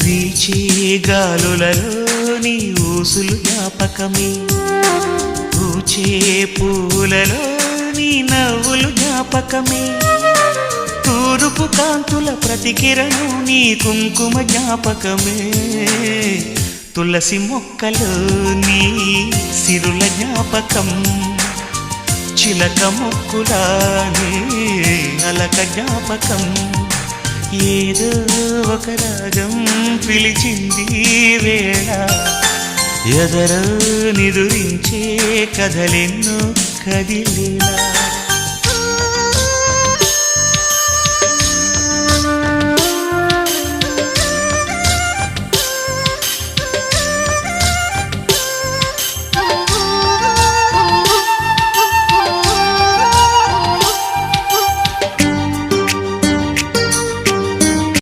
వీచే గాలులలో నీ ఊసులు జ్ఞాపకమే, పూచే పూలలో నీ నవ్వులు జ్ఞాపకమే, తూరుపు కాంతుల ప్రతికిరణం నీ కుంకుమ జ్ఞాపకమే, తులసి మొక్కలో నీ సిరుల జ్ఞాపకం, చిలక మొక్కులానే అలక జ్ఞాపకం, ఏదో ఒక రాగం పిలిచింది వేళ, ఎదరో నిదురించే కథలెన్నో కదిలేలా.